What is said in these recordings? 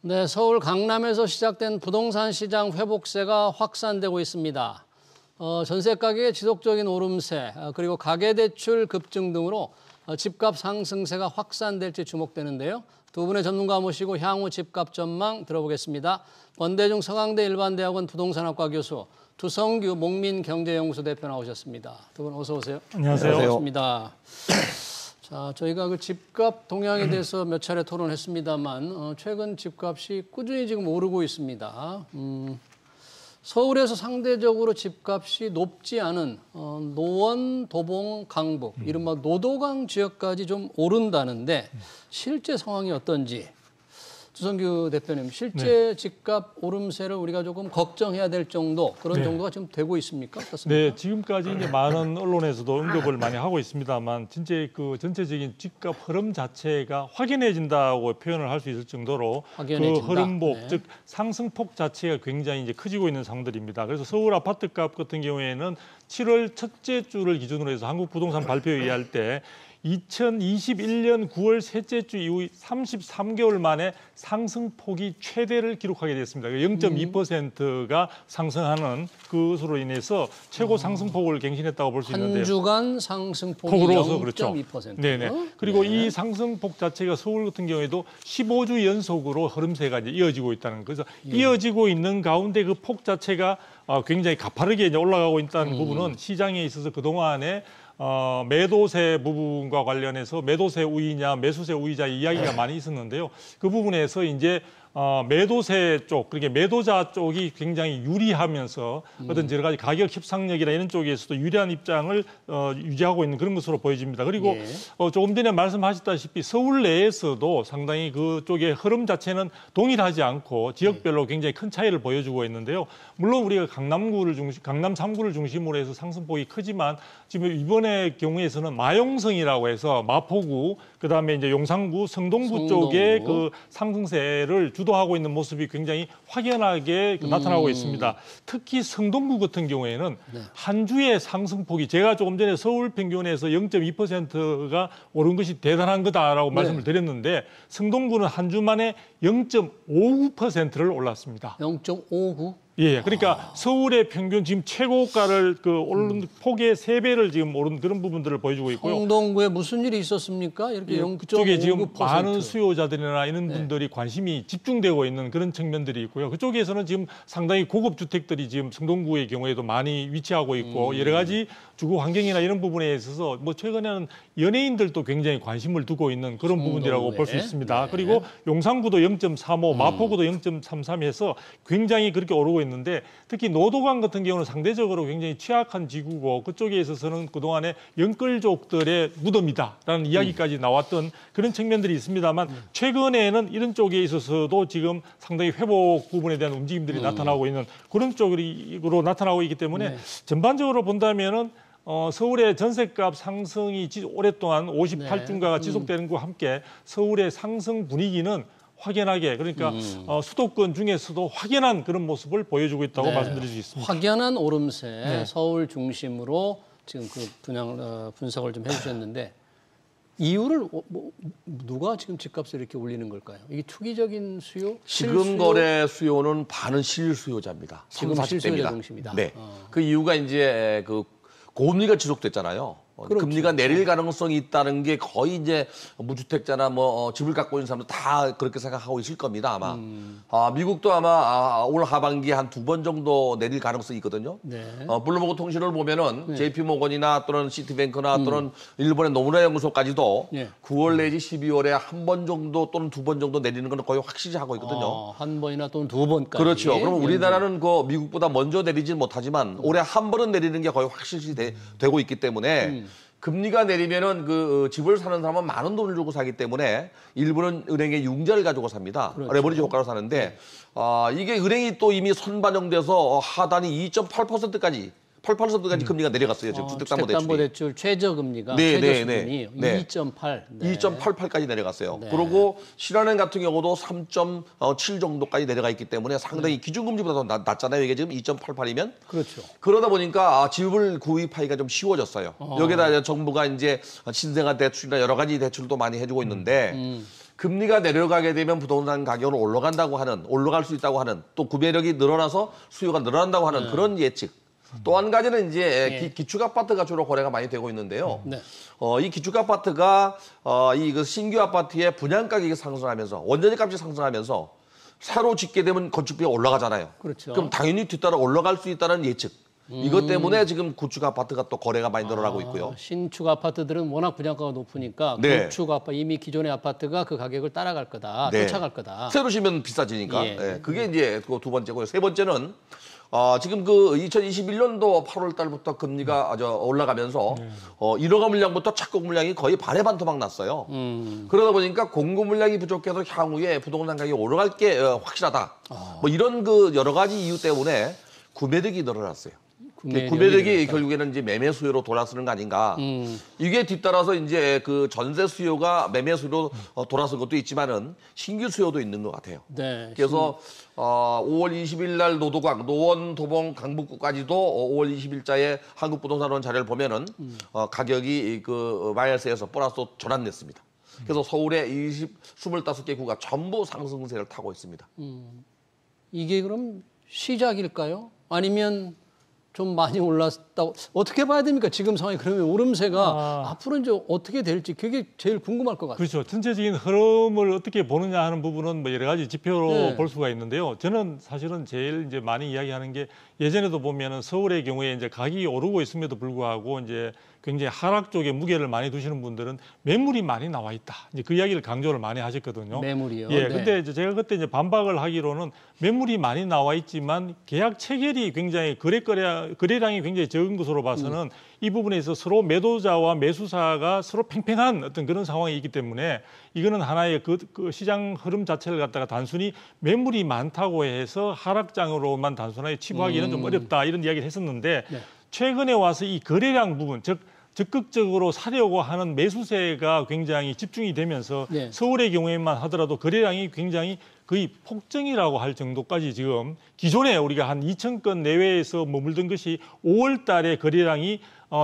네, 서울 강남에서 시작된 부동산 시장 회복세가 확산되고 있습니다. 전세 가격의 지속적인 오름세, 그리고 가계대출 급증 등으로 집값 상승세가 확산될지 주목되는데요. 두 분의 전문가 모시고 향후 집값 전망 들어보겠습니다. 원대중 서강대 일반대학원 부동산학과 교수 두성규 목민경제연구소 대표 나오셨습니다. 두 분 어서 오세요. 안녕하세요. 반갑습니다. 자, 저희가 그 집값 동향에 대해서 몇 차례 토론했습니다만 최근 집값이 꾸준히 지금 오르고 있습니다. 서울에서 상대적으로 집값이 높지 않은 노원, 도봉, 강북, 이른바 노도강 지역까지 좀 오른다는데 실제 상황이 어떤지 두성규 대표님, 실제 집값 오름세를 우리가 조금 걱정해야 될 정도 그런 정도가 지금 되고 있습니까? 어떻습니까? 네, 지금까지 이제 많은 언론에서도 언급을 많이 하고 있습니다만 진짜 그 전체적인 집값 흐름 자체가 확연해진다고 표현을 할 수 있을 정도로 그 흐름복, 즉 상승폭 자체가 굉장히 이제 커지고 있는 상황들입니다. 그래서 서울 아파트값 같은 경우에는 7월 첫째 주를 기준으로 해서 한국부동산 발표에 의할 때 2021년 9월 셋째 주 이후 33개월 만에 상승폭이 최대를 기록하게 됐습니다. 0.2%가 상승하는 그것으로 인해서 최고 상승폭을 갱신했다고 볼 수 있는데요. 한 주간 상승폭이 0.2%. 그렇죠. 네네. 그리고 이 상승폭 자체가 서울 같은 경우에도 15주 연속으로 흐름세가 이제 이어지고 있다는 거죠. 이어지고 있는 가운데 그 폭 자체가 굉장히 가파르게 이제 올라가고 있다는 부분은 시장에 있어서 그동안에 매도세 부분과 관련해서 매도세 우위냐 매수세 우위자 이야기가 많이 있었는데요. 그 부분에서 이제 매도세 쪽, 그러니까 매도자 쪽이 굉장히 유리하면서 어떤 여러 가지 가격 협상력이나 이런 쪽에서도 유리한 입장을 유지하고 있는 그런 것으로 보여집니다. 그리고 조금 전에 말씀하셨다시피 서울 내에서도 상당히 그쪽의 흐름 자체는 동일하지 않고 지역별로 굉장히 큰 차이를 보여주고 있는데요. 물론 우리가 강남 3구를 중심으로 해서 상승폭이 크지만 지금 이번에 경우에서는 마용성이라고 해서 마포구, 그다음에 이제 용산구, 성동구 쪽에 그 상승세를 주도하고 있는 모습이 굉장히 확연하게 나타나고 있습니다. 특히 성동구 같은 경우에는 한 주의 상승폭이 제가 조금 전에 서울 평균에서 0.2%가 오른 것이 대단한 거다라고 말씀을 드렸는데 성동구는 한 주 만에 0.59%를 올랐습니다. 0.59? 예, 그러니까 서울의 평균 지금 최고가를 오른 폭의 3배를 지금 오른 그런 부분들을 보여주고 있고요. 성동구에 무슨 일이 있었습니까? 이렇게 0.59%. 그쪽에 지금 많은 수요자들이나 이런 분들이 관심이 집중되고 있는 그런 측면들이 있고요. 그쪽에서는 지금 상당히 고급 주택들이 지금 성동구의 경우에도 많이 위치하고 있고 여러 가지 주거 환경이나 이런 부분에 있어서 뭐 최근에는 연예인들도 굉장히 관심을 두고 있는 그런 부분이라고 볼 수 있습니다. 그리고 용산구도 0.35, 마포구도 0.33 해서 굉장히 그렇게 오르고 있는데 특히 노도강 같은 경우는 상대적으로 굉장히 취약한 지구고 그쪽에 있어서는 그동안에 영끌족들의 무덤이다라는 이야기까지 나왔던 그런 측면들이 있습니다만 최근에는 이런 쪽에 있어서도 지금 상당히 회복 부분에 대한 움직임들이 나타나고 있는 그런 쪽으로 나타나고 있기 때문에 전반적으로 본다면은 서울의 전셋값 상승이 오랫동안 58주가가 지속되는 것과 함께 서울의 상승 분위기는 확연하게 그러니까 수도권 중에서도 확연한 그런 모습을 보여주고 있다고 말씀드릴 수 있습니다. 확연한 오름세, 서울 중심으로 지금 그 분석을 좀 해주셨는데 이유를 누가 지금 집값을 이렇게 올리는 걸까요? 이게 투기적인 수요? 지금 거래 수요는 반은 실수요자입니다. 지금 실수요자 중심이다. 네, 그 이유가 이제 그 고금리가 지속됐잖아요. 그렇죠. 금리가 내릴 가능성이 있다는 게 거의 이제 무주택자나 뭐 집을 갖고 있는 사람들 다 그렇게 생각하고 있을 겁니다, 아마. 미국도 아마 올 하반기에 한 2번 정도 내릴 가능성이 있거든요. 블룸버그 통신을 보면은 JP모건이나 또는 시티뱅크나 또는 일본의 노무라 연구소까지도 9월 내지 12월에 한 번 정도 또는 2번 정도 내리는 건 거의 확실히 하고 있거든요. 한 번이나 또는 2번까지. 그렇죠. 그럼 우리나라는 그 미국보다 먼저 내리진 못하지만 올해 한 번은 내리는 게 거의 확실시 되고 있기 때문에 금리가 내리면은 그 집을 사는 사람은 많은 돈을 주고 사기 때문에 일부는 은행에 융자를 가지고 삽니다. 레버리지 효과로 사는데 이게 은행이 또 이미 선반영돼서 하단이 2.8%까지 8%까지 금리가 내려갔어요. 지금 주택담보대출 최저금리가 최저수준이 2.8. 2.88까지 내려갔어요. 그리고 신한은행 같은 경우도 3.7 정도까지 내려가 있기 때문에 상당히 기준금리보다 더 낮잖아요. 이게 지금 2.88이면. 그렇죠. 그러다 보니까 집을 구입하기가 좀 쉬워졌어요. 여기다 정부가 이제 신생아 대출이나 여러 가지 대출도 많이 해주고 있는데 금리가 내려가게 되면 부동산 가격은 올라갈 수 있다고 하는 또 구매력이 늘어나서 수요가 늘어난다고 하는 그런 예측. 또 한 가지는 이제 기축 아파트가 주로 거래가 많이 되고 있는데요. 네. 이 기축 아파트가 이 신규 아파트의 분양 가격이 상승하면서 원자재 값이 상승하면서 새로 짓게 되면 건축비가 올라가잖아요. 그렇죠. 그럼 당연히 뒤따라 올라갈 수 있다는 예측. 이것 때문에 지금 구축 아파트가 또 거래가 많이 늘어나고 있고요. 신축 아파트들은 워낙 분양가가 높으니까 네. 구축 아파트 이미 기존의 아파트가 그 가격을 따라갈 거다, 네. 쫓아갈 거다. 새로 지면 비싸지니까. 예. 예, 그게 이제 그 두 번째고요. 세 번째는 지금 그 2021년도 8월 달부터 금리가 올라가면서 1억 물량부터 착공 물량이 거의 반의 반토막 났어요. 그러다 보니까 공급 물량이 부족해서 향후에 부동산 가격이 올라갈 게 확실하다. 뭐 이런 그 여러 가지 이유 때문에 구매력이 늘어났어요. 구매력이 결국에는 이제 매매 수요로 돌아서는 거 아닌가. 이게 뒤따라서 이제 그 전세 수요가 매매 수요로 돌아선 것도 있지만은 신규 수요도 있는 것 같아요. 네. 그래서 5월 20일 날 노원, 도봉, 강북구까지도 5월 20일자에 한국부동산원 자료를 보면은 가격이 그 마이너스에서 플러스로 전환됐습니다. 그래서 서울의 25개 구가 전부 상승세를 타고 있습니다. 이게 그럼 시작일까요? 아니면 좀 많이 올랐다고 어떻게 봐야 됩니까? 지금 상황이 그러면 오름세가 앞으로 이제 어떻게 될지 그게 제일 궁금할 것 같아요. 그렇죠. 전체적인 흐름을 어떻게 보느냐 하는 부분은 뭐 여러 가지 지표로 네. 볼 수가 있는데요. 저는 사실은 제일 이제 많이 이야기하는 게 예전에도 보면은 서울의 경우에 이제 가격이 오르고 있음에도 불구하고 이제 굉장히 하락 쪽에 무게를 많이 두시는 분들은 매물이 많이 나와 있다. 이제 그 이야기를 강조를 많이 하셨거든요. 매물이요. 예. 네. 근데 이제 제가 그때 이제 반박을 하기로는 매물이 많이 나와 있지만 계약 체결이 굉장히 거래량이 굉장히 적은 것으로 봐서는 이 부분에 있어서 서로 매도자와 매수사가 서로 팽팽한 어떤 그런 상황이 있기 때문에 이거는 하나의 그 시장 흐름 자체를 갖다가 단순히 매물이 많다고 해서 하락장으로만 단순하게 치부하기는 좀 어렵다 이런 이야기를 했었는데 네. 최근에 와서 이 거래량 부분 즉 적극적으로 사려고 하는 매수세가 굉장히 집중이 되면서 네. 서울의 경우에만 하더라도 거래량이 굉장히 거의 폭증이라고 할 정도까지 지금 기존에 우리가 한 2,000건 내외에서 머물던 것이 5월 달에 거래량이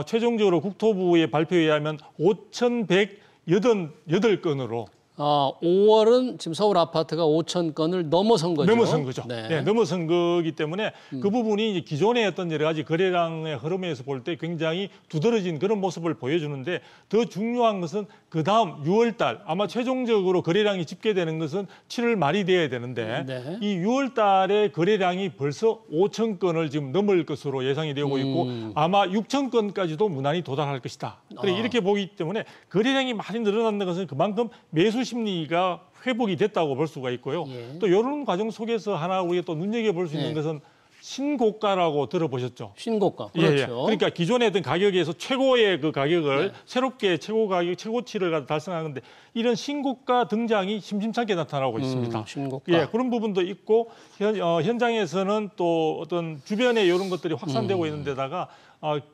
최종적으로 국토부의 발표에 의하면 5,188건으로 5월은 지금 서울 아파트가 5,000건을 넘어선 거죠. 넘어선 거죠. 네. 네, 넘어선 거기 때문에 그 부분이 이제 기존의 어떤 여러 가지 거래량의 흐름에서 볼 때 굉장히 두드러진 그런 모습을 보여주는데 더 중요한 것은 그 다음 6월 달 아마 최종적으로 거래량이 집계되는 것은 7월 말이 돼야 되는데 네. 이 6월 달에 거래량이 벌써 5,000건을 지금 넘을 것으로 예상이 되고 있고 아마 6,000건까지도 무난히 도달할 것이다. 그래 이렇게 보기 때문에 거래량이 많이 늘어난다는 것은 그만큼 매수 심리가 회복이 됐다고 볼 수가 있고요. 예. 또 이런 과정 속에서 하나 우리가 또 눈여겨볼 수 있는 예. 것은 신고가라고 들어보셨죠? 신고가. 예, 예. 그렇죠. 그러니까 기존에 어떤 가격에서 최고의 그 가격을 네. 새롭게 최고 가격, 최고치를 달성하는데 이런 신고가 등장이 심심찮게 나타나고 있습니다. 신고가. 예, 그런 부분도 있고 현장에서는 또 어떤 주변에 이런 것들이 확산되고 있는 데다가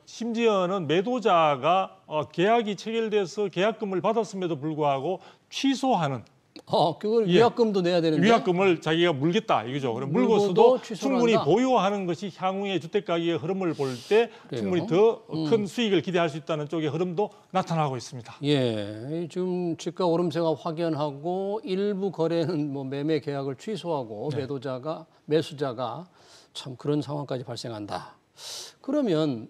심지어는 매도자가 계약이 체결돼서 계약금을 받았음에도 불구하고 취소하는 그걸 예. 위약금도 내야 되는데. 위약금을 자기가 물겠다 이거죠. 그럼 물고도 물고서도 취소를 충분히 한다? 보유하는 것이 향후의 주택 가격의 흐름을 볼 때 그래요? 충분히 더 큰 수익을 기대할 수 있다는 쪽의 흐름도 나타나고 있습니다. 예, 지금 집값 오름세가 확연하고 일부 거래는 뭐 매매 계약을 취소하고 네. 매수자가 참 그런 상황까지 발생한다. 그러면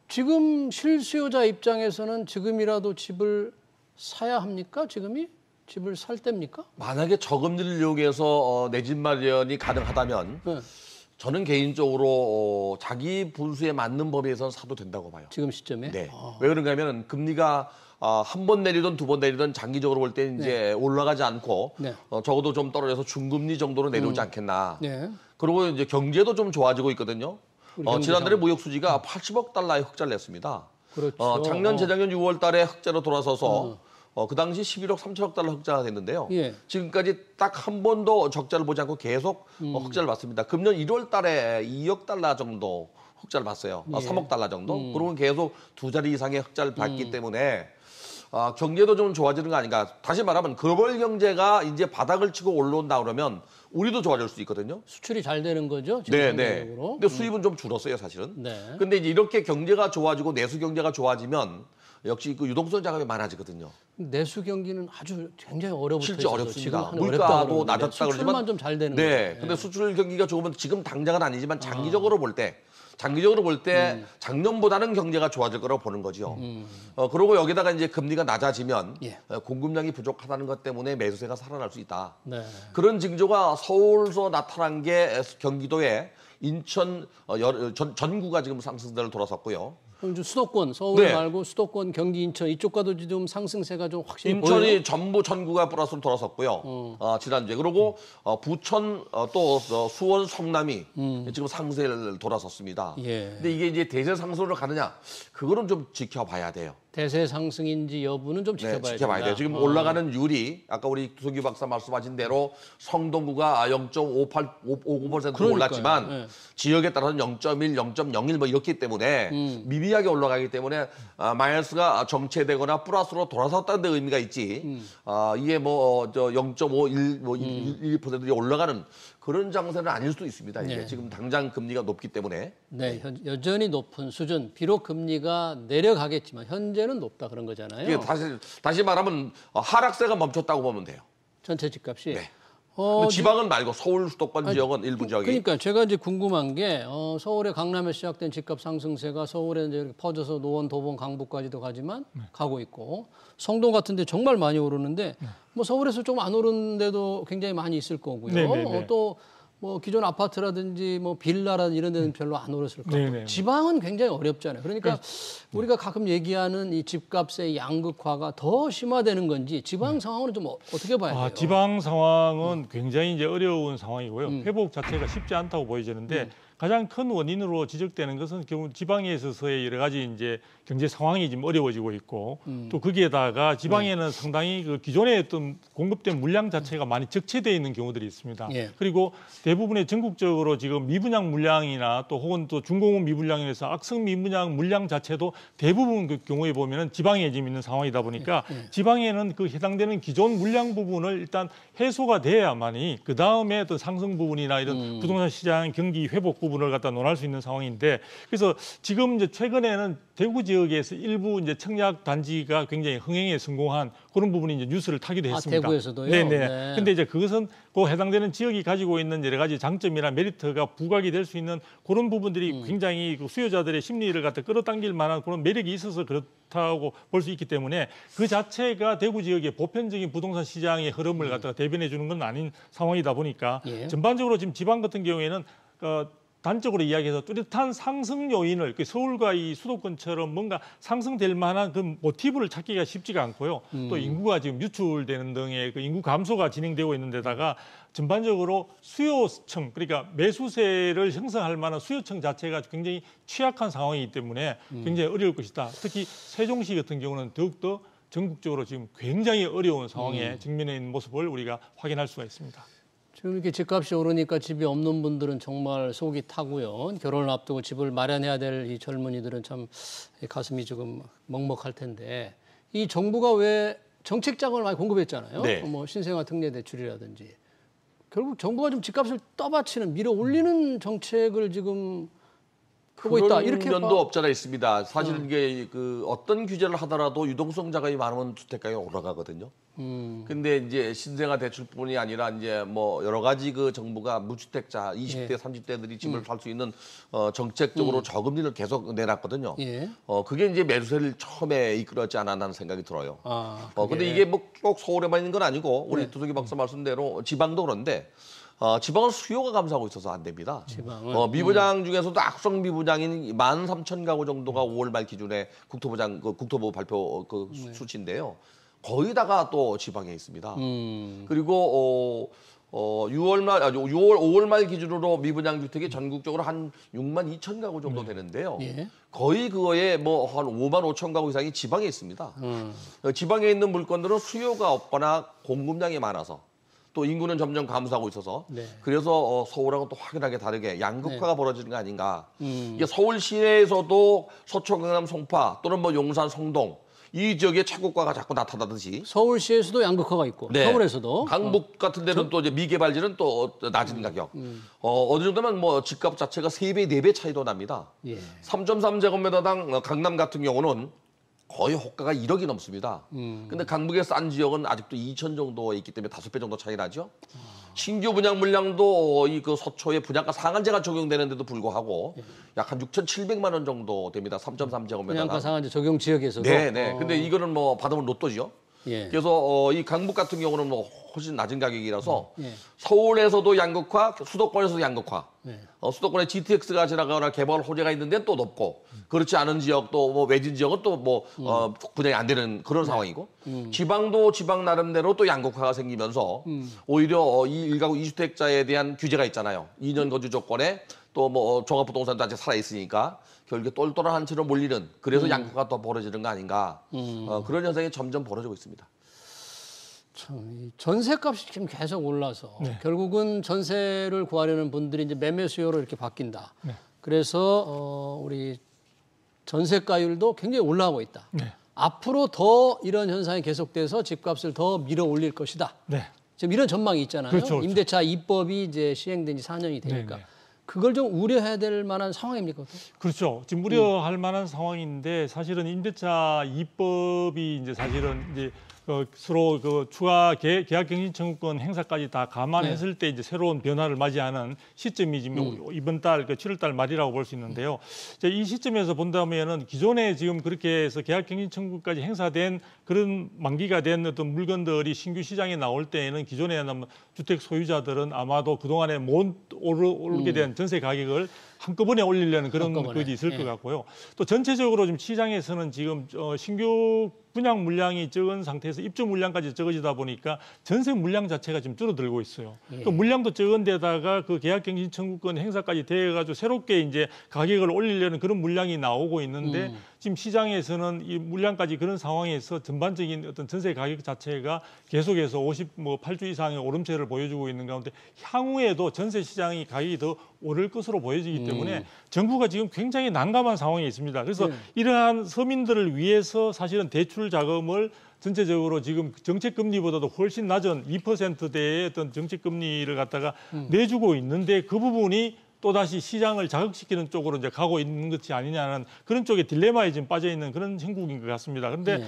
지금 실수요자 입장에서는 지금이라도 집을 사야 합니까? 지금이? 집을 살 때입니까? 만약에 저금리를 이용해서 내 집 마련이 가능하다면 네. 저는 개인적으로 자기 분수에 맞는 범위에서는 사도 된다고 봐요. 지금 시점에? 네. 왜 그런가 하면 금리가 한 번 내리든 두 번 내리든 장기적으로 볼 때 이제 올라가지 않고 네. 적어도 좀 떨어져서 중금리 정도로 내려오지 않겠나. 네. 그리고 이제 경제도 좀 좋아지고 있거든요. 경제 지난달에 무역 수지가 80억 달러의 흑자를 냈습니다. 그렇죠. 작년, 재작년 6월 달에 흑자로 돌아서서 그 당시 11억 3천억 달러 흑자가 됐는데요. 예. 지금까지 딱 한 번도 적자를 보지 않고 계속 흑자를 봤습니다. 금년 1월 달에 2억 달러 정도 흑자를 봤어요. 예. 3억 달러 정도. 그러면 계속 두 자리 이상의 흑자를 봤기 때문에 경제도 좀 좋아지는 거 아닌가. 다시 말하면 글로벌 경제가 이제 바닥을 치고 올라온다 그러면 우리도 좋아질 수 있거든요. 수출이 잘 되는 거죠? 네, 지금 네. 상대적으로. 근데 수입은 좀 줄었어요, 사실은. 네. 근데 이제 이렇게 경제가 좋아지고 내수 경제가 좋아지면 역시 그 유동성 자금이 많아지거든요. 내수 경기는 아주 굉장히 어려붙어 실제 있어서 어렵습니다. 지금 물가도 낮았다 그러지만 수출만 좀 잘 되는 네. 거예요. 근데 수출 경기가 좋으면 지금 당장은 아니지만 장기적으로 볼 때 작년보다는 경제가 좋아질 거라고 보는 거죠. 그리고 여기다가 이제 금리가 낮아지면 예. 공급량이 부족하다는 것 때문에 매수세가 살아날 수 있다. 네. 그런 징조가 서울서 나타난 게 경기도에 인천 전구가 지금 상승세를 돌아섰고요. 그럼 좀 수도권, 서울 네. 말고 수도권, 경기, 인천 이쪽과도 지금 상승세가 좀 확실히 인천이 보여요? 전부 전구가 플러스로 돌아섰고요. 지난주에. 그리고 부천 또 수원, 성남이 지금 상세를 돌아섰습니다. 예. 근데 이게 이제 대세 상승으로 가느냐? 그거는 좀 지켜봐야 돼요. 대세 상승인지 여부는 좀 지켜봐야 네, 지켜봐야 된다. 돼요. 지금 올라가는 율이 아까 우리 두석기 박사 말씀하신 대로 성동구가 0.59% 그러니까요. 올랐지만 네. 지역에 따라서는 0.1, 0.01 뭐 이렇기 때문에 미비하게 올라가기 때문에 마이너스가 정체되거나 플러스로 돌아섰다는 데 의미가 있지. 이게 뭐 0.5, 1, 뭐 1%이 올라가는 그런 장세는 아닐 수도 있습니다. 이게 네. 지금 당장 금리가 높기 때문에. 네, 여전히 높은 수준. 비록 금리가 내려가겠지만 현재는 높다 그런 거잖아요. 이게 다시 말하면 하락세가 멈췄다고 보면 돼요. 전체 집값이. 네. 지방은 말고 서울 수도권 지역은 일부 지역이. 그러니까 제가 이제 궁금한 게 서울의 강남에 시작된 집값 상승세가 서울에 이제 이렇게 퍼져서 노원, 도봉, 강북까지도 가지만 가고 있고 성동 같은데 정말 많이 오르는데 뭐 서울에서 좀 안 오르는 데도 굉장히 많이 있을 거고요. 네네네. 또 뭐 기존 아파트라든지 뭐 빌라라든지 이런 데는 별로 안 오르실 거고 네네. 지방은 굉장히 어렵잖아요. 그러니까 우리가 가끔 얘기하는 이 집값의 양극화가 더 심화되는 건지 지방 상황은 좀 어떻게 봐야 돼요? 지방 상황은 굉장히 이제 어려운 상황이고요. 회복 자체가 쉽지 않다고 보여지는데 가장 큰 원인으로 지적되는 것은 결국 지방에 있어서의 여러 가지 이제 경제 상황이 지금 어려워지고 있고 또 거기에다가 지방에는 상당히 그 기존에 어떤 공급된 물량 자체가 많이 적체되어 있는 경우들이 있습니다. 예. 그리고 대부분의 전국적으로 지금 미분양 물량이나 또 혹은 또 중공업 미분양에서 악성 미분양 물량 자체도 대부분 그 경우에 보면은 지방에 지금 있는 상황이다 보니까 지방에는 그 해당되는 기존 물량 부분을 일단 해소가 돼야만이 그 다음에 어떤 상승 부분이나 이런 부동산 시장 경기 회복 부분을 갖다 논할 수 있는 상황인데 그래서 지금 이제 최근에는 대구 지역에서 일부 이제 청약 단지가 굉장히 흥행에 성공한 그런 부분이 이제 뉴스를 타기도 했습니다. 대구에서도요? 네네. 네. 근데 이제 그것은 그 해당되는 지역이 가지고 있는 여러 가지 장점이나 메리트가 부각이 될 수 있는 그런 부분들이 굉장히 그 수요자들의 심리를 갖다 끌어당길 만한 그런 매력이 있어서 그렇다고 볼 수 있기 때문에 그 자체가 대구 지역의 보편적인 부동산 시장의 흐름을 갖다가 대변해 주는 건 아닌 상황이다 보니까 전반적으로 지금 지방 같은 경우에는 단적으로 이야기해서 뚜렷한 상승 요인을 서울과 이 수도권처럼 뭔가 상승될 만한 그 모티브를 찾기가 쉽지가 않고요. 또 인구가 지금 유출되는 등의 그 인구 감소가 진행되고 있는 데다가 전반적으로 수요층 그러니까 매수세를 형성할 만한 수요층 자체가 굉장히 취약한 상황이기 때문에 굉장히 어려울 것이다. 특히 세종시 같은 경우는 더욱더 전국적으로 지금 굉장히 어려운 상황에 직면해 있는 모습을 우리가 확인할 수가 있습니다. 지금 이렇게 집값이 오르니까 집이 없는 분들은 정말 속이 타고요. 결혼을 앞두고 집을 마련해야 될 이 젊은이들은 참 가슴이 조금 먹먹할 텐데 이 정부가 왜 정책 자금을 많이 공급했잖아요. 네. 뭐 신생아 특례 대출이라든지 결국 정부가 좀 집값을 떠받치는 밀어 올리는 정책을 지금 하고 있다. 이렇게 면도 없잖아 있습니다. 사실 이게 그 어떤 규제를 하더라도 유동성 자금이 많으면 주택가가 올라가거든요. 근데 이제 신생아 대출뿐이 아니라 이제 뭐 여러 가지 그 정부가 무주택자 20대, 30대들이 집을 살 수 있는 정책적으로 저금리를 계속 내놨거든요. 예. 그게 이제 매수세를 처음에 이끌었지 않았나는 생각이 들어요. 그게. 근데 이게 뭐 꼭 서울에만 있는 건 아니고 우리 두석이 박사 말씀대로 지방도 그런데 지방은 수요가 감소하고 있어서 안 됩니다. 지방은 미분양 중에서도 악성 미분양인 13,000가구 정도가 5월 말 기준에 국토부 발표 수치인데요. 거의 다가 또 지방에 있습니다. 그리고 5월 말 기준으로 미분양 주택이 전국적으로 한 62,000가구 정도 되는데요. 예. 거의 그거에 뭐 한 55,000가구 이상이 지방에 있습니다. 지방에 있는 물건들은 수요가 없거나 공급량이 많아서 또 인구는 점점 감소하고 있어서 그래서 서울하고 또 확연하게 다르게 양극화가 벌어지는 거 아닌가. 이게 서울 시내에서도 서초, 강남, 송파 또는 뭐 용산, 성동 이 지역에 최고가가 자꾸 나타나듯이 서울시에서도 양극화가 있고 서울에서도 강북 같은 데는 또 이제 미개발지는 또 낮은 가격. 어느 정도면 뭐 집값 자체가 3배, 4배 차이도 납니다. 3.3제곱미터당 강남 같은 경우는 거의 호가가 1억이 넘습니다. 근데 강북의 싼 지역은 아직도 2천 정도에 있기 때문에 5배 정도 차이 나죠. 신규 분양 물량도 이 그 서초에 분양가 상한제가 적용되는데도 불구하고 약 한 6,700만 원 정도 됩니다. 3.3제곱미터. 분양가 상한제 적용 지역에서도. 네. 근데 이거는 뭐 받으면 로또죠. 예. 그래서 이 강북 같은 경우는 뭐 훨씬 낮은 가격이라서 서울에서도 양극화, 수도권에서도 양극화. 수도권에 GTX가 지나가거나 개발 호재가 있는 데는 또 높고 그렇지 않은 지역 또 뭐 외진 지역은 또 뭐 분양이 안 되는 그런 상황이고 지방도 지방 나름대로 또 양극화가 생기면서 오히려 이 1가구 2주택자에 대한 규제가 있잖아요. 2년 거주 조건에 또 뭐 종합부동산도 아직 살아 있으니까 결국에 똘똘한 한 채로 몰리는 그래서 양극화가 더 벌어지는 거 아닌가 그런 현상이 점점 벌어지고 있습니다. 참, 이 전세값이 지금 계속 올라서 결국은 전세를 구하려는 분들이 이제 매매 수요로 이렇게 바뀐다. 그래서 우리 전세가율도 굉장히 올라가고 있다. 앞으로 더 이런 현상이 계속돼서 집값을 더 밀어 올릴 것이다. 지금 이런 전망이 있잖아요. 그렇죠. 임대차 2법이 이제 시행된 지 4년이 되니까. 그걸 좀 우려해야 될 만한 상황입니까? 그렇죠. 지금 우려할 만한 상황인데 사실은 임대차 2법이 이제 사실은 이제 서로 그 추가 계약갱신 청구권 행사까지 다 감안했을 때 이제 새로운 변화를 맞이하는 시점이 지금 이번 달 7월 달 말이라고 볼 수 있는데요. 이제 이 시점에서 본다면은 기존에 지금 그렇게 해서 계약갱신 청구까지 행사된 그런 만기가 된 어떤 물건들이 신규 시장에 나올 때에는 기존에 주택 소유자들은 아마도 그동안에 못 오르게 된 전세 가격을 한꺼번에 올리려는 그런 것이 있을 것 같고요. 또 전체적으로 지금 시장에서는 지금 신규 분양 물량이 적은 상태에서 입주 물량까지 적어지다 보니까 전세 물량 자체가 지금 줄어들고 있어요. 또 물량도 적은 데다가 그 계약갱신 청구권 행사까지 돼가지고 새롭게 이제 가격을 올리려는 그런 물량이 나오고 있는데 지금 시장에서는 이 물량까지 그런 상황에서 전반적인 어떤 전세 가격 자체가 계속해서 58주 이상의 오름세를 보여주고 있는 가운데 향후에도 전세 시장의 가격이 더 오를 것으로 보여지기 때문에 정부가 지금 굉장히 난감한 상황에 있습니다. 그래서 이러한 서민들을 위해서 사실은 대출 자금을 전체적으로 지금 정책금리보다도 훨씬 낮은 2%대의 어떤 정책금리를 갖다가 내주고 있는데 그 부분이 또다시 시장을 자극시키는 쪽으로 이제 가고 있는 것이 아니냐는 그런 쪽에 딜레마에 지금 빠져 있는 그런 형국인 것 같습니다. 그런데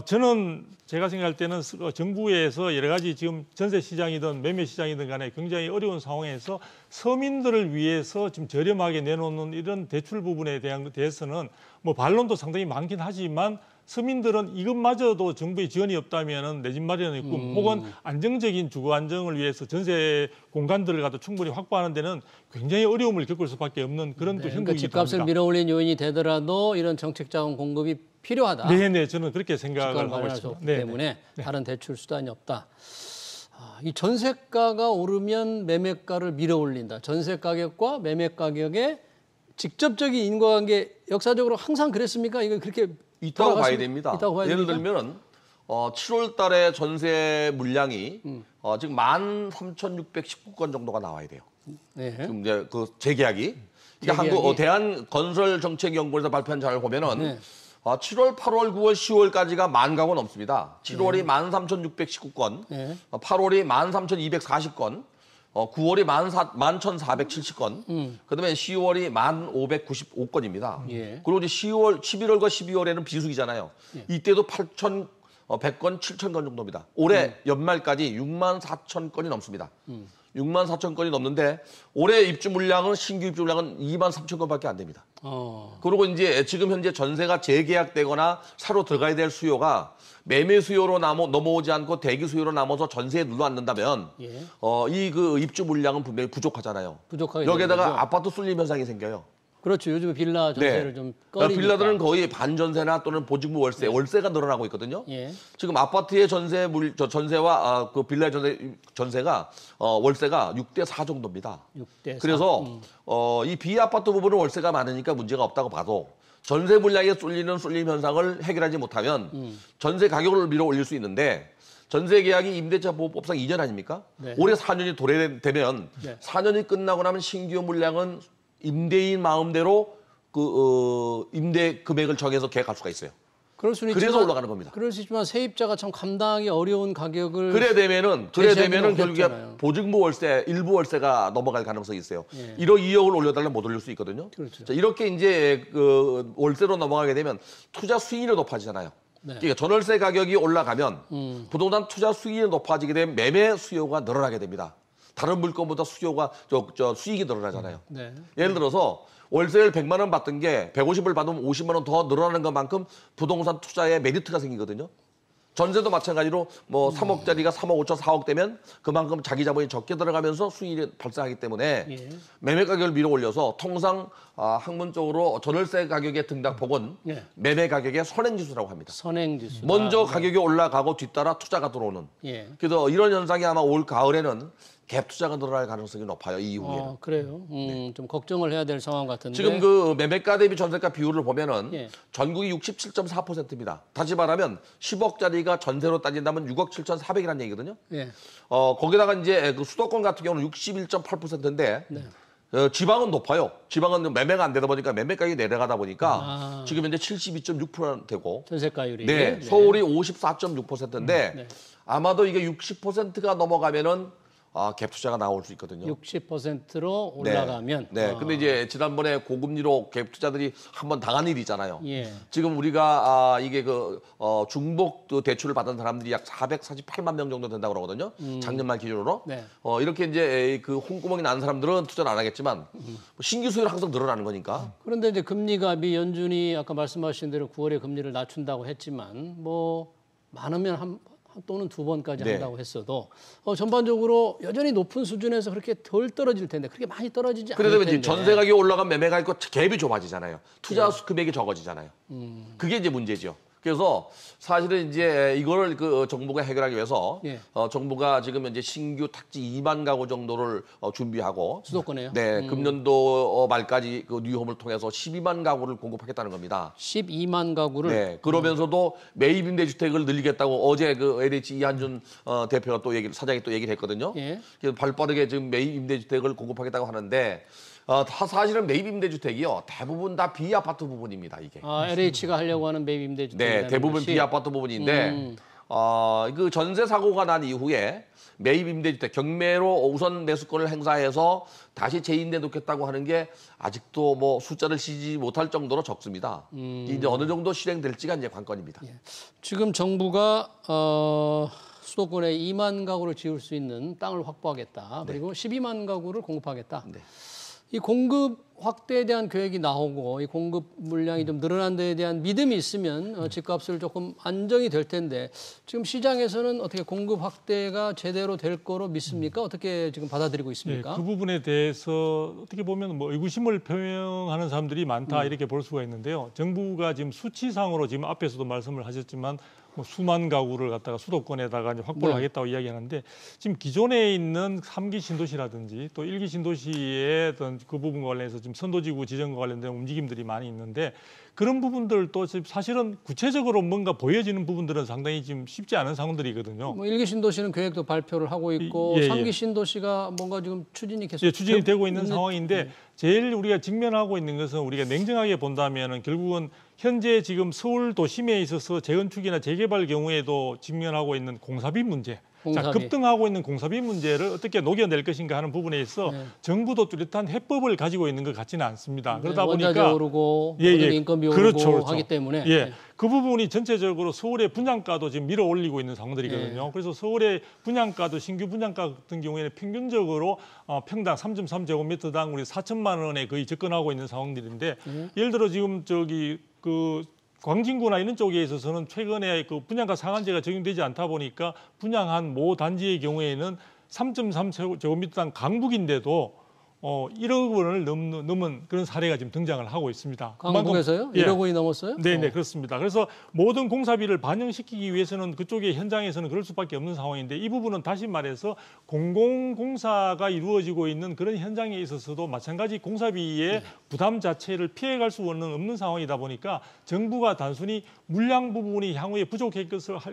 저는 제가 생각할 때는 정부에서 여러 가지 지금 전세 시장이든 매매 시장이든 간에 굉장히 어려운 상황에서 서민들을 위해서 지금 저렴하게 내놓는 이런 대출 부분에 대해서는 뭐 반론도 상당히 많긴 하지만 서민들은 이것마저도 정부의 지원이 없다면 내 집 마련의 꿈 혹은 안정적인 주거 안정을 위해서 전세 공간들을 갖다 충분히 확보하는 데는 굉장히 어려움을 겪을 수밖에 없는 그런 또 형국이기도 합니다. 집값을 밀어올린 요인이 되더라도 이런 정책 자원 공급이 필요하다. 네, 저는 그렇게 생각을 하고 있습니다. 때문에 다른 대출 수단이 없다. 이 전세가가 오르면 매매가를 밀어올린다. 전세 가격과 매매 가격의 직접적인 인과관계 역사적으로 항상 그랬습니까? 이거 그렇게 있다고 봐야 됩니다. 예를 됩니까? 들면 7월 달에 전세 물량이 지금 13,619건 정도가 나와야 돼요. 지금 이제 그 재계약이. 이게 한국 대한건설정책연구원에서 발표한 자료를 보면은 7월, 8월, 9월, 10월까지가 10,000가구 넘습니다. 7월이 13,619건, 8월이 13,240건, 9월이 11,470건, 그다음에 10월이 1,595건입니다. 그리고 이제 11월과 12월에는 비수기잖아요. 이때도 8,100건, 7,000건 정도입니다. 올해 연말까지 64,000건이 넘습니다. 64,000건이 넘는데 올해 입주 물량은 신규 입주 물량은 23,000건밖에 안 됩니다. 그리고 이제 지금 현재 전세가 재계약되거나 사로 들어가야 될 수요가 매매 수요로 넘어오지 않고 대기 수요로 남아서 전세에 눌러앉는다면 이 그 입주 물량은 분명히 부족하잖아요. 여기에다가 아파트 쏠림 현상이 생겨요. 그렇죠. 요즘 빌라 전세를 좀 꺼리니까. 빌라들은 거의 반전세나 또는 보증부 월세가 늘어나고 있거든요. 지금 아파트의 전세와 그 빌라의 전세가 월세가 6대4 정도입니다. 6대4. 그래서 이 비아파트 부분은 월세가 많으니까 문제가 없다고 봐도 전세 물량에 쏠리는 쏠림 현상을 해결하지 못하면 전세 가격을 밀어 올릴 수 있는데 전세 계약이 임대차 보호법상 2년 아닙니까? 올해 4년이 도래되면 4년이 끝나고 나면 신규 물량은 임대인 마음대로 그 임대 금액을 정해서 계약할 수가 있어요. 그럴 수는 그래서 있지만, 올라가는 겁니다. 그럴 수 있지만 세입자가 참 감당하기 어려운 가격을 그래 되면은 결국에 어렵잖아요. 보증부 월세, 일부 월세가 넘어갈 가능성이 있어요. 예. 1억, 2억을 올려달라면 못 올릴 수 있거든요. 그렇죠. 자, 이렇게 이제 그 월세로 넘어가게 되면 투자 수익률이 높아지잖아요. 네. 그러니까 전월세 가격이 올라가면 부동산 투자 수익률이 높아지게 되면 매매 수요가 늘어나게 됩니다. 다른 물건보다 수요가 수익이 늘어나잖아요. 네. 예를 들어서 월세를 100만 원 받던 게 150을 받으면 50만 원 더 늘어나는 것만큼 부동산 투자에 메리트가 생기거든요. 전세도 마찬가지로 뭐 3억짜리가 3억 5천, 4억 되면 그만큼 자기 자본이 적게 들어가면서 수익이 발생하기 때문에 예. 매매 가격을 밀어 올려서 통상 학문적으로 전월세 가격의 등락폭은 예. 매매 가격의 선행지수라고 합니다. 선행지수. 먼저 가격이 올라가고 뒤따라 투자가 들어오는. 예. 그래서 이런 현상이 아마 올 가을에는 갭 투자가 늘어날 가능성이 높아요. 이 이후에는. 그래요. 좀 걱정을 해야 될 상황 같은데. 지금 그 매매가 대비 전세가 비율을 보면은 예. 전국이 67.4%입니다. 다시 말하면 10억짜리가 전세로 따진다면 6억 7,400이라는 얘기거든요. 예. 거기다가 이제 그 수도권 같은 경우는 61.8%인데 네. 지방은 높아요. 지방은 매매가 안 되다 보니까 매매 가격이 내려가다 보니까 지금 현재 72.6% 되고 전세가율이. 네, 서울이 54.6%인데 네. 아마도 이게 60%가 넘어가면은 갭 투자가 나올 수 있거든요. 60%로 올라가면. 네. 근데 이제 지난번에 고금리로 갭 투자들이 한번 당한 일이 있잖아요. 예. 지금 우리가 이게 중복 대출을 받은 사람들이 약 448만 명 정도 된다고 그러거든요. 작년 말 기준으로. 네. 이렇게 이제 그 홍구멍이 난 사람들은 투자를 안 하겠지만 신규 수요는 항상 늘어나는 거니까. 그런데 이제 금리가 미 연준이 아까 말씀하신 대로 9월에 금리를 낮춘다고 했지만 뭐 많으면 또는 2번까지 네. 한다고 했어도 전반적으로 여전히 높은 수준에서 그렇게 덜 떨어질 텐데 그렇게 많이 떨어지지 않을 그러다 텐데. 보니 전세 가격이 올라가면 매매 가격 갭이 좁아지잖아요. 투자 금액이 적어지잖아요. 그게 이제 문제죠. 그래서 사실은 이제 이거를 그 정부가 해결하기 위해서 예. 정부가 지금 현재 신규 택지 2만 가구 정도를 준비하고 수도권에요? 네, 금년도 말까지 그 뉴홈을 통해서 12만 가구를 공급하겠다는 겁니다. 12만 가구를. 네, 그러면서도 매입 임대주택을 늘리겠다고 어제 그 LH 이한준 대표가 사장이 또 얘기를 했거든요. 예. 그래서 발빠르게 지금 매입 임대주택을 공급하겠다고 하는데 사실은 매입 임대주택이요 대부분 다 비아파트 부분입니다 이게. LH가 하려고 하는 매입 임대주택. 네, 대부분 비아파트 부분인데 그 전세 사고가 난 이후에 매입 임대주택 경매로 우선 매수권을 행사해서 다시 재임대 놓겠다고 하는 게 아직도 뭐 숫자를 치지 못할 정도로 적습니다. 이제 어느 정도 실행될지가 이제 관건입니다. 예. 지금 정부가 수도권에 2만 가구를 지을 수 있는 땅을 확보하겠다. 그리고 12만 가구를 공급하겠다. 네. 이 공급 확대에 대한 계획이 나오고 이 공급 물량이 좀 늘어난 데에 대한 믿음이 있으면 집값을 조금 안정이 될 텐데 지금 시장에서는 어떻게 공급 확대가 제대로 될 거로 믿습니까? 어떻게 지금 받아들이고 있습니까? 네, 그 부분에 대해서 어떻게 보면 뭐 의구심을 표명하는 사람들이 많다 이렇게 볼 수가 있는데요. 정부가 지금 수치상으로 지금 앞에서도 말씀을 하셨지만 뭐 수만 가구를 갖다가 수도권에다가 이제 확보를 네. 하겠다고 이야기하는데 지금 기존에 있는 3기 신도시라든지 또 1기 신도시의 어떤 그 부분과 관련해서 지금 선도지구 지정과 관련된 움직임들이 많이 있는데 그런 부분들도 사실은 구체적으로 뭔가 보여지는 부분들은 상당히 지금 쉽지 않은 상황들이거든요. 뭐 1기 신도시는 계획도 발표를 하고 있고 예, 예. 3기 신도시가 뭔가 지금 추진이 계속 추진이 되고 있는 상황인데 제일 우리가 직면하고 있는 것은 우리가 냉정하게 본다면은 결국은 현재 지금 서울 도심에 있어서 재건축이나 재개발 경우에도 직면하고 있는 공사비 문제. 자, 급등하고 있는 공사비 문제를 어떻게 녹여낼 것인가 하는 부분에 있어 정부도 뚜렷한 해법을 가지고 있는 것 같지는 않습니다. 그러다 보니까 원자재 오르고 모든 인건비 오르고 그렇죠. 하기 때문에 그 부분이 전체적으로 서울의 분양가도 지금 밀어 올리고 있는 상황들이거든요. 그래서 서울의 분양가도 신규 분양가 같은 경우에는 평균적으로 평당 3.3제곱미터당 우리 4천만 원에 거의 접근하고 있는 상황들인데 예를 들어 지금 광진구나 이런 쪽에 있어서는 최근에 그 분양가 상한제가 적용되지 않다 보니까 분양한 모 단지의 경우에는 3.3제곱미터당 강북인데도 1억 원을 넘은 그런 사례가 지금 등장을 하고 있습니다. 강북에서요? 1억 원이 넘었어요? 네, 그렇습니다. 그래서 모든 공사비를 반영시키기 위해서는 그쪽의 현장에서는 그럴 수밖에 없는 상황인데 이 부분은 다시 말해서 공공공사가 이루어지고 있는 그런 현장에 있어서도 마찬가지 공사비의 부담 자체를 피해갈 수 없는 상황이다 보니까 정부가 단순히 물량 부분이 향후에 부족할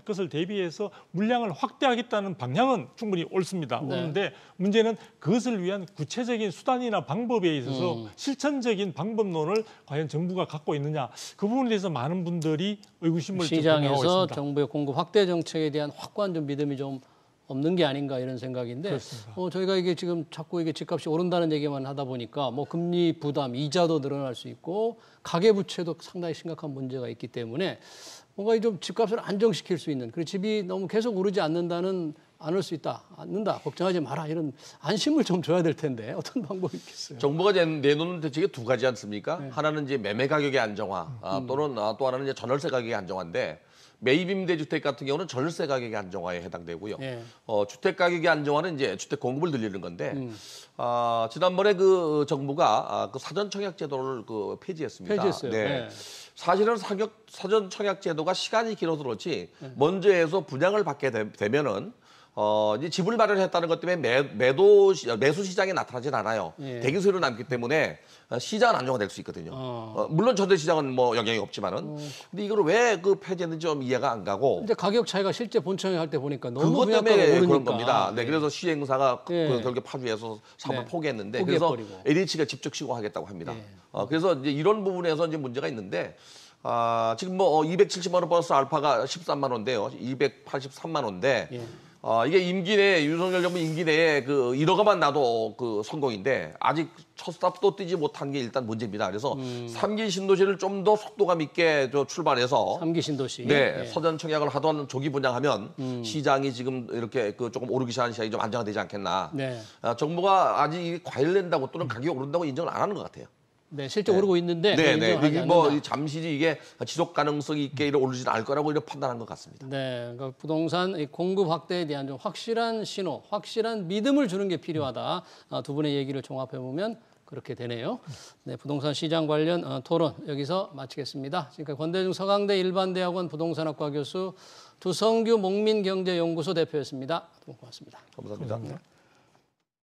것을 대비해서 물량을 확대하겠다는 방향은 충분히 옳습니다. 옳은데 문제는 그것을 위한 구체적인 수단이나 방법에 있어서 실천적인 방법론을 과연 정부가 갖고 있느냐 그 부분에 대해서 많은 분들이 의구심을 좀 표명하고 시장에서 있습니다. 정부의 공급 확대 정책에 대한 확고한 좀 믿음이 좀 없는 게 아닌가 이런 생각인데 저희가 이게 지금 자꾸 이게 집값이 오른다는 얘기만 하다 보니까 뭐 금리 부담, 이자도 늘어날 수 있고 가계 부채도 상당히 심각한 문제가 있기 때문에 뭔가 좀 집값을 안정시킬 수 있는 그리고 집이 너무 계속 오르지 않을 수 있다, 않는다, 걱정하지 마라 이런 안심을 좀 줘야 될 텐데 어떤 방법이 있겠어요? 정부가 내놓는 대책이 두 가지 않습니까? 하나는 이제 매매 가격의 안정화 또는 또 하나는 이제 전월세 가격의 안정화인데 매입 임대주택 같은 경우는 전월세 가격의 안정화에 해당되고요. 예. 주택 가격의 안정화는 이제 주택 공급을 늘리는 건데 지난번에 그 정부가 그 사전 청약 제도를 그 폐지했습니다. 폐지했어요. 네. 네. 사실은 사전 청약 제도가 시간이 길어서 그렇지 먼저 해서 분양을 받게 되면은 이제 집을 마련했다는 것 때문에 매수 시장에 나타나진 않아요. 예. 대기 수요로 남기 때문에 시장은 안정화될 수 있거든요. 물론 전세 시장은 뭐 영향이 없지만은. 근데 이걸 왜 그 폐지했는지 좀 이해가 안 가고. 근데 가격 차이가 실제 본청약 할 때 보니까 너무 그것 분양가가 때문에 오르니까. 그런 겁니다. 네, 그래서 시행사가 예. 결국에 파주해서 사업을 네. 포기했는데 그래서 포기해버리고. LH가 직접 시공하겠다고 합니다. 예. 그래서 이제 이런 부분에서 이제 문제가 있는데 지금 뭐 270만 원 플러스 알파가 13만 원인데요. 283만 원인데 예. 이게 임기 내에 윤석열 정부 임기 내에 그 1억만 나도 그 성공인데 아직 첫 스탑도 뛰지 못한 게 일단 문제입니다. 그래서 3기 신도시를 좀 더 속도감 있게 출발해서 3기 신도시. 네, 예. 서전 청약을 하던 조기 분양하면 시장이 지금 이렇게 그 조금 오르기 시작한 시장이 좀 안정화되지 않겠나. 네. 정부가 아직 이 과열된다고 또는 가격이 오른다고 인정을 안 하는 것 같아요. 네, 실제 오르고 있는데 네, 인정하지 네. 이게 않는다. 뭐 잠시 이게 지속 가능성이 있게 이렇게 오르지 않을 거라고 이렇게 판단한 것 같습니다. 네, 그러니까 부동산 공급 확대에 대한 좀 확실한 신호, 확실한 믿음을 주는 게 필요하다. 두 분의 얘기를 종합해 보면 그렇게 되네요. 네, 부동산 시장 관련 토론 여기서 마치겠습니다. 지금까지 권대중 서강대 일반대학원 부동산학과 교수 두성규 목민경제연구소 대표였습니다. 고맙습니다. 감사합니다.